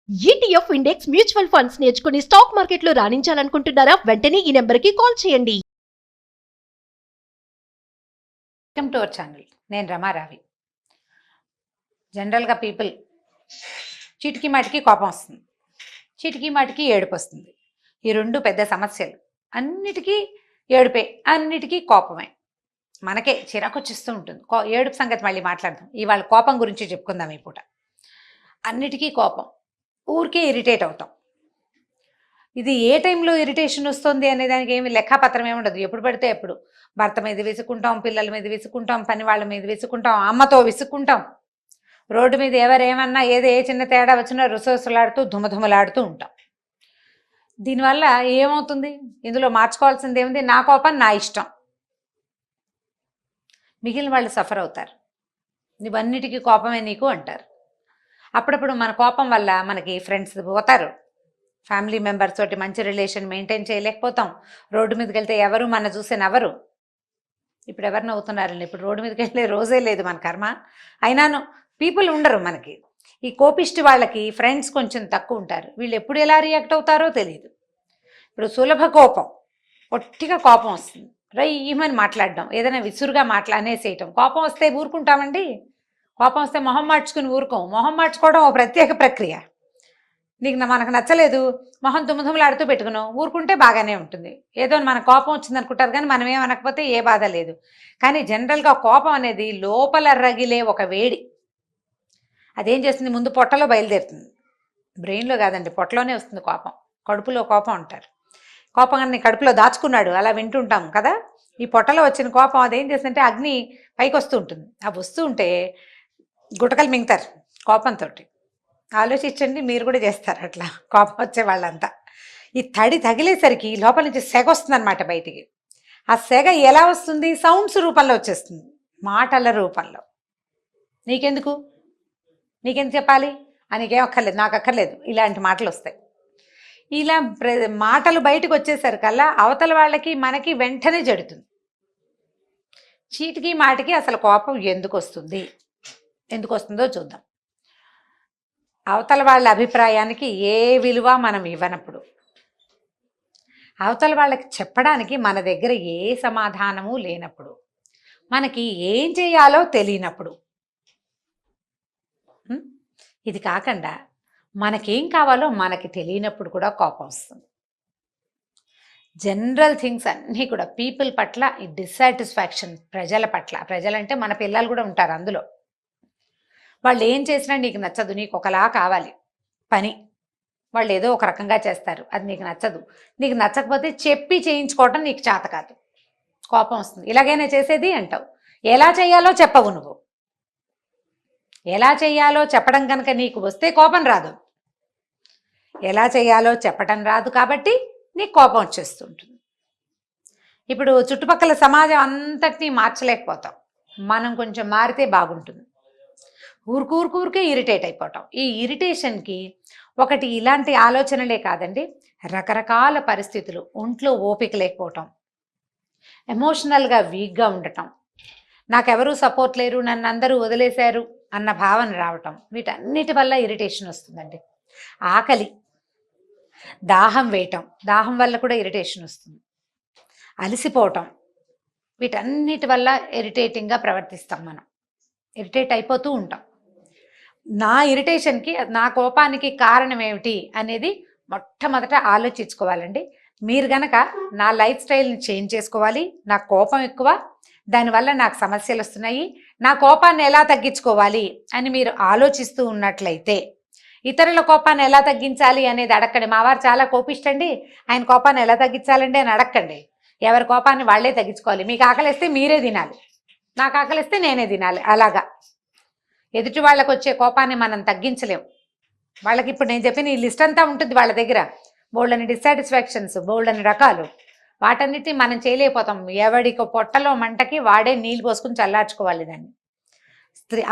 ETF index mutual funds నేర్చుకుని stock మార్కెట్లో రాణించాలనుకుంటున్నారా? వెంటనే ఈ నెంబర్కి కాల్ చేయండి. Welcome to our channel. నేను రమారావి. జనరల్గా పీపుల్ చీటికి మాటికి కోపం వస్తుంది, చీటికి మాటికి ఏడుపు వస్తుంది. ఈ రెండు పెద్ద సమస్యలు. అన్నిటికీ ఏడుపే, అన్నిటికీ కోపమే. మనకే చిరాకు వచ్చేస్తూ ఉంటుంది. ఏడుపు సంగతి మళ్ళీ మాట్లాడదాం. ఇవాళ కోపం గురించి చెప్పుకుందాం ఈ పూట. అన్నిటికీ కోపం, ఊరికే ఇరిటేట్ అవుతాం. ఇది ఏ టైంలో ఇరిటేషన్ వస్తుంది అనే దానికి ఏమి లెక్కపత్రం ఏమి ఉండదు. ఎప్పుడు పడితే ఎప్పుడు భర్త మీద విసుకుంటాం, పిల్లల మీద విసుకుంటాం, పని వాళ్ళ మీద విసుకుంటాం, అమ్మతో విసుకుంటాం. రోడ్డు మీద ఎవరేమన్నా ఏ చిన్న తేడా వచ్చినా రుసరుసలాడుతూ ధుమధుమలాడుతూ ఉంటాం. దీనివల్ల ఏమవుతుంది? ఇందులో మార్చుకోవాల్సింది ఏముంది? నా కోపం నా ఇష్టం. మిగిలిన వాళ్ళు సఫర్ అవుతారు. ఇవన్నిటికీ కోపమే నీకు అంటారు. అప్పుడప్పుడు మన కోపం వల్ల మనకి ఫ్రెండ్స్ పోతారు, ఫ్యామిలీ మెంబర్స్ తోటి మంచి రిలేషన్ మెయింటైన్ చేయలేకపోతాం. రోడ్డు మీదకి వెళ్తే ఎవరు మన చూసే నవ్వరు. ఇప్పుడు ఎవరు నవ్వుతున్నారండి? ఇప్పుడు రోడ్డు మీదకి వెళ్ళే రోజే లేదు మన కర్మ. అయినాను పీపుల్ ఉండరు మనకి. ఈ కోపిష్టి వాళ్ళకి ఫ్రెండ్స్ కొంచెం తక్కువ ఉంటారు. వీళ్ళు ఎప్పుడు ఎలా రియాక్ట్ అవుతారో తెలియదు. ఇప్పుడు సులభ కోపం, ఒట్టిగా కోపం వస్తుంది, రయ్యమని మాట్లాడడం, ఏదైనా విసురుగా అనేసేయటం. కోపం వస్తే ఊరుకుంటామండి? కోపం వస్తే మొహం మార్చుకుని ఊరుకోం. మొహం మార్చుకోవడం ఒక ప్రత్యేక ప్రక్రియ. మనకు నచ్చలేదు, మొహం తుమ్ములాడుతూ పెట్టుకున్నాం, ఊరుకుంటే బాగానే ఉంటుంది. ఏదో మన కోపం వచ్చింది అనుకుంటారు, కానీ మనం ఏమనకపోతే ఏ బాధ లేదు. కానీ జనరల్గా కోపం అనేది లోపల రగిలే ఒక వేడి. అదేం చేస్తుంది? ముందు పొట్టలో బయలుదేరుతుంది, బ్రెయిన్లో కాదండి, పొట్టలోనే వస్తుంది కోపం. కడుపులో కోపం అంటారు. కోపం అన్ని కడుపులో దాచుకున్నాడు అలా వింటుంటాం కదా. ఈ పొట్టలో వచ్చిన కోపం అదేం చేస్తుందంటే అగ్ని పైకి వస్తూ ఉంటుంది. ఆ వస్తూ ఉంటే గుటకలు మింగుతారు కోపంతో. ఆలోచించండి, మీరు కూడా చేస్తారు అట్లా కోపం వచ్చే వాళ్ళంతా. ఈ తడి తగిలేసరికి లోపల నుంచి సెగ వస్తుందన్నమాట బయటికి. ఆ సెగ ఎలా వస్తుంది? సౌండ్స్ రూపంలో వచ్చేస్తుంది, మాటల రూపంలో. నీకెందుకు చెప్పాలి? నీకేం అక్కర్లేదు, నాకు అక్కర్లేదు, ఇలాంటి మాటలు వస్తాయి. ఇలా మాటలు బయటకు వచ్చేసరికల్లా అవతల వాళ్ళకి మనకి వెంటనే జడుతుంది. చీటికి మాటికి అసలు కోపం ఎందుకు వస్తుందో చూద్దాం. అవతల వాళ్ళ అభిప్రాయానికి ఏ విలువ మనం ఇవ్వనప్పుడు, అవతల వాళ్ళకి చెప్పడానికి మన దగ్గర ఏ సమాధానము లేనప్పుడు, మనకి ఏం చేయాలో తెలియనప్పుడు, ఇది కాకుండా మనకేం కావాలో మనకి తెలియనప్పుడు కూడా కోపం వస్తుంది. జనరల్ థింగ్స్ అన్నీ కూడా పీపుల్ పట్ల ఈ డిస్సాటిస్ఫాక్షన్, ప్రజల పట్ల. ప్రజలంటే మన పిల్లలు కూడా ఉంటారు అందులో. వాళ్ళు ఏం చేసినా నీకు నచ్చదు, నీకు ఒకలా కావాలి పని. వాళ్ళు ఏదో ఒక రకంగా చేస్తారు, అది నీకు నచ్చదు. నీకు నచ్చకపోతే చెప్పి చేయించుకోవటం నీకు చేత కాదు, కోపం వస్తుంది. ఇలాగైనా చేసేది అంటావు. ఎలా చేయాలో చెప్పవు నువ్వు. ఎలా చేయాలో చెప్పడం కనుక నీకు వస్తే కోపం రాదు. ఎలా చేయాలో చెప్పడం రాదు కాబట్టి నీకు కోపం వచ్చేస్తుంటుంది. ఇప్పుడు చుట్టుపక్కల సమాజం అంతటినీ మార్చలేకపోతాం, మనం కొంచెం మారితే బాగుంటుంది. ఊరికే ఇరిటేట్ అయిపోవటం. ఈ ఇరిటేషన్కి ఒకటి ఇలాంటి ఆలోచనలే కాదండి, రకరకాల పరిస్థితులు. ఒంట్లో ఓపిక లేకపోవటం, ఎమోషనల్గా వీక్గా ఉండటం, నాకెవరూ సపోర్ట్ లేరు, నన్ను అందరూ వదిలేశారు అన్న భావన రావటం, వీటన్నిటి వల్ల ఇరిటేషన్ వస్తుందండి. ఆకలి, దాహం వేయటం, దాహం వల్ల కూడా ఇరిటేషన్ వస్తుంది. అలసిపోవటం, వీటన్నిటి వల్ల ఇరిటేటింగ్గా ప్రవర్తిస్తాం. మనం ఇరిటేట్ అయిపోతూ ఉంటాం. నా ఇరిటేషన్కి, నా కోపానికి కారణం ఏమిటి అనేది మొట్టమొదట ఆలోచించుకోవాలండి. మీరు గనక నా లైఫ్ స్టైల్ని చేంజ్ చేసుకోవాలి, నా కోపం ఎక్కువ, దానివల్ల నాకు సమస్యలు వస్తున్నాయి, నా కోపాన్ని ఎలా తగ్గించుకోవాలి అని మీరు ఆలోచిస్తూ ఉన్నట్లయితే, ఇతరుల కోపాన్ని ఎలా తగ్గించాలి అనేది అడగండి. మా వారు చాలా కోపిష్టండి, ఆయన కోపాన్ని ఎలా తగ్గించాలండి అని అడగండి. ఎవరి కోపాన్ని వాళ్ళే తగ్గించుకోవాలి. మీకు ఆకలిస్తే మీరే తినాలి, నాకు ఆకలిస్తే నేనే తినాలి. అలాగా ఎదుటి వాళ్ళకు వచ్చే కోపాన్ని మనం తగ్గించలేం. వాళ్ళకి ఇప్పుడు నేను చెప్పిన ఈ లిస్ట్ అంతా ఉంటుంది వాళ్ళ దగ్గర, బోల్డని డిస్సాటిస్ఫాక్షన్స్, బోల్డని రకాలు. వాటన్నిటిని మనం చేయలేకపోతాం. ఎవడికి పొట్టలో మంటకి వాడే నీళ్ళు పోసుకుని చల్లార్చుకోవాలి దాన్ని.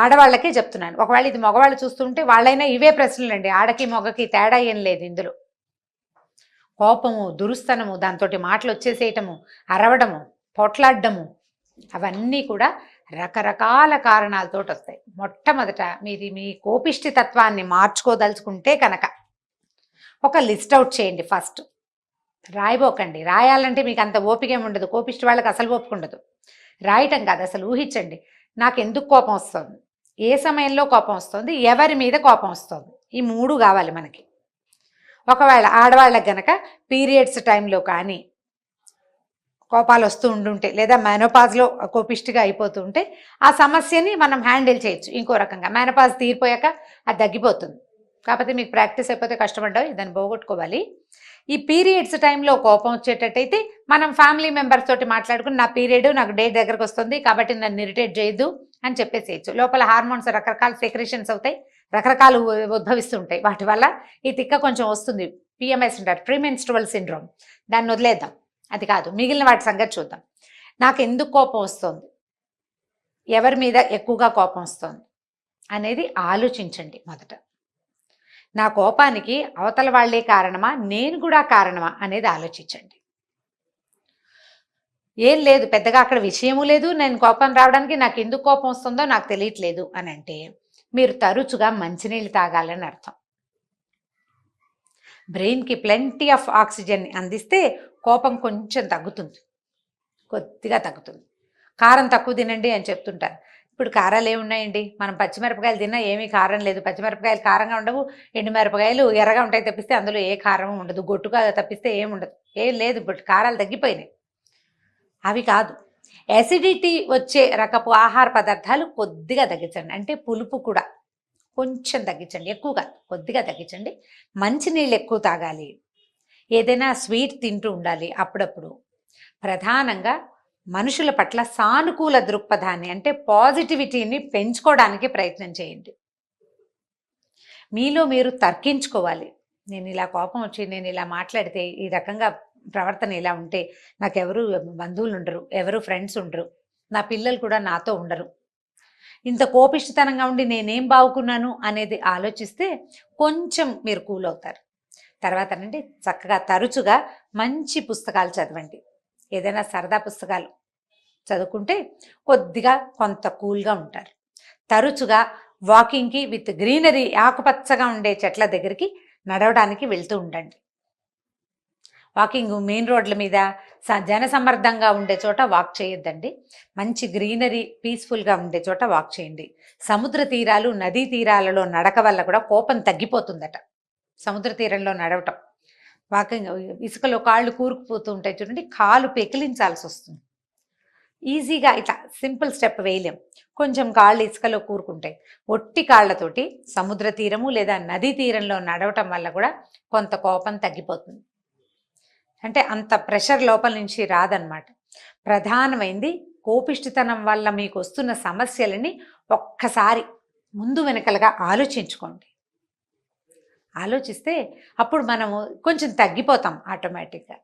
ఆడవాళ్ళకే చెప్తున్నాను. ఒకవేళ ఇది మగవాళ్ళు చూస్తుంటే వాళ్ళైనా ఇవే ప్రశ్నలండి. ఆడకి మగకి తేడా ఏం లేదు ఇందులో. కోపము, దురుస్తనము, దాంతో మాటలు వచ్చేసేయటము, అరవడము, పొట్లాడము, అవన్నీ కూడా రకరకాల కారణాలతో వస్తాయి. మొట్టమొదట మీరు మీ కోపిష్టి తత్వాన్ని మార్చుకోదలుచుకుంటే కనుక ఒక లిస్ట్ అవుట్ చేయండి ఫస్ట్. రాయబోకండి. రాయాలంటే మీకు అంత ఓపిక ఏమి ఉండదు. కోపిష్టి వాళ్ళకి అసలు ఓపిక ఉండదు. రాయటం కాదు, అసలు ఊహించండి. నాకు ఎందుకు కోపం వస్తుంది, ఏ సమయంలో కోపం వస్తుంది, ఎవరి మీద కోపం వస్తుంది, ఈ 3 కావాలి మనకి. ఒకవేళ ఆడవాళ్ళకి గనక పీరియడ్స్ టైంలో కానీ కోపాలు వస్తూ ఉండుంటే, లేదా మెనోపాజ్లో కోపిష్టిగా అయిపోతూ ఉంటే, ఆ సమస్యని మనం హ్యాండిల్ చేయొచ్చు ఇంకో రకంగా. మెనోపాజ్ తీరిపోయాక అది తగ్గిపోతుంది. కాకపోతే మీకు ప్రాక్టీస్ అయిపోతే కష్టపడ్డావు, దాన్ని పోగొట్టుకోవాలి. ఈ పీరియడ్స్ టైంలో కోపం వచ్చేటట్టయితే మనం ఫ్యామిలీ మెంబర్స్ తోటి మాట్లాడుకుని, నా పీరియడ్ నాకు డేట్ దగ్గరకు వస్తుంది కాబట్టి నన్ను ఇరిటేట్ చేయొద్దు అని చెప్పేసేయచ్చు. లోపల హార్మోన్స్ రకరకాల సెక్రేషన్స్ అవుతాయి, రకరకాలు ఉద్భవిస్తుంటాయి. వాటి వల్ల ఈ తిక్క కొంచెం వస్తుంది. పిఎంఎస్ అంటారు, ప్రీమెన్స్ట్రువల్ సిండ్రోమ్. దాన్ని వదిలేద్దాం, అది కాదు. మిగిలిన వాటి సంగతి చూద్దాం. నాకు ఎందుకు కోపం వస్తుంది, ఎవరి మీద ఎక్కువగా కోపం వస్తుంది అనేది ఆలోచించండి మొదట. నా కోపానికి అవతల వాళ్ళే కారణమా, నేను కూడా కారణమా అనేది ఆలోచించండి. ఏం లేదు, పెద్దగా అక్కడ విషయము లేదు, నేను కోపం రావడానికి నాకు ఎందుకు కోపం వస్తుందో నాకు తెలియట్లేదు అని అంటే, మీరు తరచుగా మంచినీళ్ళు తాగాలని అర్థం. బ్రెయిన్కి ప్లెంటీ ఆఫ్ ఆక్సిజన్ అందిస్తే కోపం కొంచెం తగ్గుతుంది, కొద్దిగా తగ్గుతుంది. కారం తక్కువ తినండి అని చెప్తుంటారు. ఇప్పుడు కారాలు ఏమున్నాయండి, మనం పచ్చిమిరపకాయలు తిన్నా ఏమీ కారం లేదు. పచ్చిమిరపకాయలు కారంగా ఉండవు, ఎండుమిరపకాయలు ఎర్రగా ఉంటాయి తప్పిస్తే అందులో ఏ కారం ఉండదు, గొట్టుగా తప్పిస్తే ఏముండదు, ఏం లేదు. ఇప్పుడు కారాలు తగ్గిపోయినాయి. అవి కాదు, యాసిడిటీ వచ్చే రకపు ఆహార పదార్థాలు కొద్దిగా తగ్గించండి. అంటే పులుపు కూడా కొంచెం తగ్గించండి, ఎక్కువ కాదు, కొద్దిగా తగ్గించండి. మంచినీళ్ళు ఎక్కువ తాగాలి, ఏదైనా స్వీట్ తింటూ ఉండాలి అప్పుడప్పుడు. ప్రధానంగా మనుషుల పట్ల సానుకూల దృక్పథాన్ని, అంటే పాజిటివిటీని పెంచుకోవడానికి ప్రయత్నం చేయండి. మీలో మీరు తర్కించుకోవాలి. నేను ఇలా కోపం వచ్చి నేను ఇలా మాట్లాడితే, ఈ రకంగా ప్రవర్తన ఇలా ఉంటే నాకు ఎవరు బంధువులు ఉండరు, ఎవరు ఫ్రెండ్స్ ఉండరు, నా పిల్లలు కూడా నాతో ఉండరు. ఇంత కోపిష్టితనంగా ఉండి నేనేం బాగుకున్నాను అనేది ఆలోచిస్తే కొంచెం మీరు కూల్ అవుతారు. తర్వాత అంటే చక్కగా తరచుగా మంచి పుస్తకాలు చదవండి. ఏదైనా సరదా పుస్తకాలు చదువుకుంటే కొద్దిగా కొంత కూల్గా ఉంటారు. తరచుగా వాకింగ్కి విత్ గ్రీనరీ, ఆకుపచ్చగా ఉండే చెట్ల దగ్గరికి నడవడానికి వెళ్తూ ఉండండి. వాకింగ్ మెయిన్ రోడ్ల మీద జనసమ్మర్దంగా ఉండే చోట వాక్ చేయొద్దండి. మంచి గ్రీనరీ, పీస్ఫుల్గా ఉండే చోట వాక్ చేయండి. సముద్ర తీరాలు, నదీ తీరాలలో నడక వల్ల కూడా కోపం తగ్గిపోతుందట. సముద్ర తీరంలో నడవటం, వాకింగ్, ఇసుకలో కాళ్ళు కూరుకుపోతూ ఉంటాయి చూడండి, కాలు పెకిలించాల్సి వస్తుంది. ఈజీగా ఇట్లా సింపుల్ స్టెప్ వేయలేం, కొంచెం కాళ్ళు ఇసుకలో కూరుకుంటాయి. ఒట్టి కాళ్ళతోటి సముద్ర తీరము లేదా నదీ తీరంలో నడవటం వల్ల కూడా కొంత కోపం తగ్గిపోతుంది. అంటే అంత ప్రెషర్ లోపల నుంచి రాదనమాట. ప్రధానమైంది కోపిష్టితనం వల్ల మీకు వస్తున్న సమస్యలని ఒక్కసారి ముందు వెనకలుగా ఆలోచించుకోండి. ఆలోచిస్తే అప్పుడు మనము కొంచెం తగ్గిపోతాం ఆటోమేటిక్గా.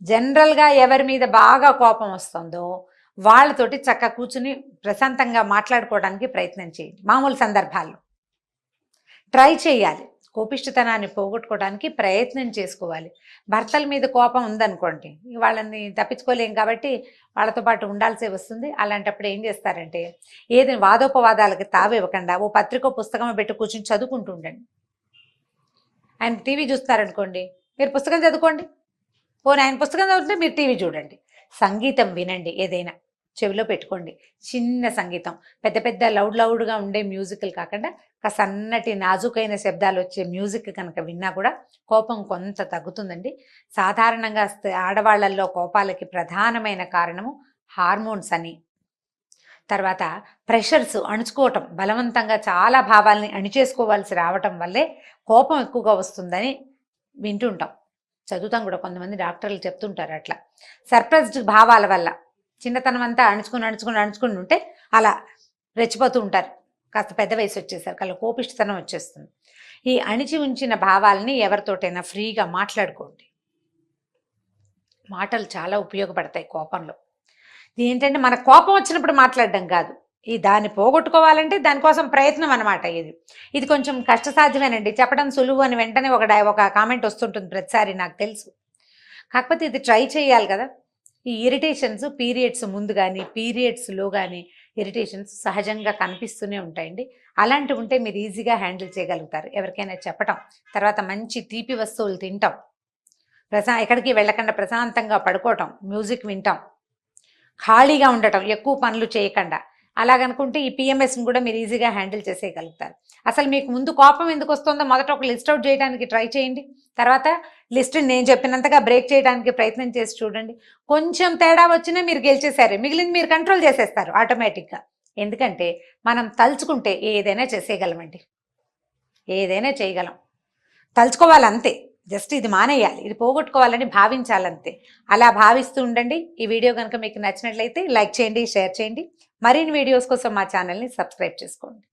జనరల్గా ఎవరి మీద బాగా కోపం వస్తుందో వాళ్ళతోటి చక్కగా కూర్చుని ప్రశాంతంగా మాట్లాడుకోవడానికి ప్రయత్నం చేయండి. మామూలు సందర్భాల్లో ట్రై చేయాలి, కోపిష్టితనాన్ని పోగొట్టుకోవడానికి ప్రయత్నం చేసుకోవాలి. భర్తల మీద కోపం ఉందనుకోండి, వాళ్ళని తప్పించుకోలేం కాబట్టి వాళ్ళతో పాటు ఉండాల్సి వస్తుంది. అలాంటప్పుడు ఏం చేస్తారంటే, ఏదైనా వాదోపవాదాలకి తావివ్వకుండా ఓ పత్రిక పుస్తకం పెట్టి కూర్చుని చదువుకుంటూ ఉండండి. ఆయన టీవీ చూస్తారనుకోండి, మీరు పుస్తకం చదువుకోండి. పోనీ ఆయన పుస్తకం చదువుతుంటే మీరు టీవీ చూడండి. సంగీతం వినండి, ఏదైనా చెవిలో పెట్టుకోండి. చిన్న సంగీతం, పెద్ద పెద్ద లౌడ్గా ఉండే మ్యూజిక్లు కాకుండా సన్నటి నాజుకైన శబ్దాలు వచ్చే మ్యూజిక్ కనుక విన్నా కూడా కోపం కొంత తగ్గుతుందండి. సాధారణంగా ఆడవాళ్లలో కోపాలకి ప్రధానమైన కారణము హార్మోన్స్ అని, తర్వాత ప్రెషర్స్, అణుచుకోవటం, బలవంతంగా చాలా భావాల్ని అణిచేసుకోవాల్సి రావటం వల్లే కోపం ఎక్కువగా వస్తుందని వింటుంటాం, చదువుతాం కూడా. కొంతమంది డాక్టర్లు చెప్తుంటారు అట్లా. సర్ప్రైజ్డ్ భావాల వల్ల చిన్నతనం అంతా అణుచుకుని ఉంటే అలా రెచ్చిపోతూ ఉంటారు. కాస్త పెద్ద వయసు వచ్చేసరికి అలా కోపిష్టితనం వచ్చేస్తుంది. ఈ అణిచి ఉంచిన భావాలని ఎవరితోటైనా ఫ్రీగా మాట్లాడుకోండి. మాటలు చాలా ఉపయోగపడతాయి కోపంలో. ఏంటంటే మన కోపం వచ్చినప్పుడు మాట్లాడడం కాదు, దాన్ని పోగొట్టుకోవాలంటే దానికోసం ప్రయత్నం అనమాట. ఇది కొంచెం కష్టసాధ్యమేనండి, చెప్పడం సులువు అని వెంటనే ఒక కామెంట్ వస్తుంటుంది ప్రతిసారి, నాకు తెలుసు. కాకపోతే ఇది ట్రై చేయాలి కదా. ఈ ఇరిటేషన్స్ పీరియడ్స్ ముందు కానీ పీరియడ్స్లో కానీ ఇరిటేషన్స్ సహజంగా కనిపిస్తూనే ఉంటాయండి. అలాంటివి ఉంటే మీరు ఈజీగా హ్యాండిల్ చేయగలుగుతారు. ఎవరికైనా చెప్పటం, తర్వాత మంచి తీపి వస్తువులు తినటం, ఎక్కడికి వెళ్ళకుండా ప్రశాంతంగా పడుకోవటం, మ్యూజిక్ వినటం, ఖాళీగా ఉండటం, ఎక్కువ పనులు చేయకుండా అలాగనుకుంటే ఈ పిఎంఎస్ని కూడా మీరు ఈజీగా హ్యాండిల్ చేసేయగలుగుతారు. అసలు మీకు ముందు కోపం ఎందుకు వస్తుందో మొదట ఒక లిస్ట్ అవుట్ చేయడానికి ట్రై చేయండి. తర్వాత లిస్ట్ని నేను చెప్పినంతగా బ్రేక్ చేయడానికి ప్రయత్నం చేసి చూడండి. కొంచెం తేడా వచ్చినా మీరు గెలిచేశారు, మిగిలింది మీరు కంట్రోల్ చేసేస్తారు ఆటోమేటిక్గా. ఎందుకంటే మనం తలుచుకుంటే ఏదైనా చేసేయగలమండి, ఏదైనా చేయగలం. తలుచుకోవాలంతే, జస్ట్ ఇది మానేయాలి, ఇది పోగొట్టుకోవాలని భావించాలంతే. అలా భావిస్తూ ఉండండి. ఈ వీడియో కనుక మీకు నచ్చినట్లయితే లైక్ చేయండి, షేర్ చేయండి. మరిన్ని వీడియోస్ కోసం మా ఛానల్ని సబ్స్క్రైబ్ చేసుకోండి.